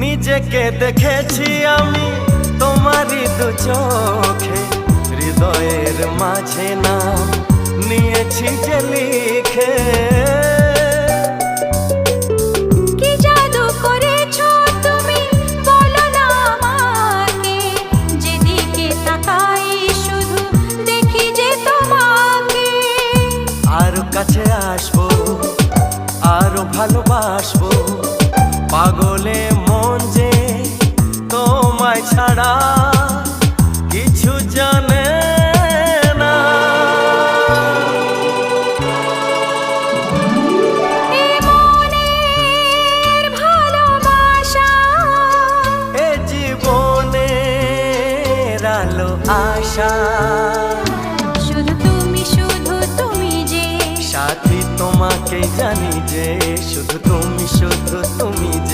নিজেকে দেখেছি আমি তোমারই দু চোখে, হৃদয়ের মাঝে নাম নিয়েছি যে লিখে। কি জাদু করেছো তুমি বলো না আমাকে, যেদিকে তাকাই শুধু দেখি যে তোমাকে। আরো কাছে আসবো, আরো ভালোবাসবো, পাগলে মন যে তোমায় ছাড়া কিছু জানে না। এ মনের ভালোবাসা, এ জীবনের আলো আশা, শুধু তুমি যে সাথী তোমাকে জানি যে, শুধু তুমি যে।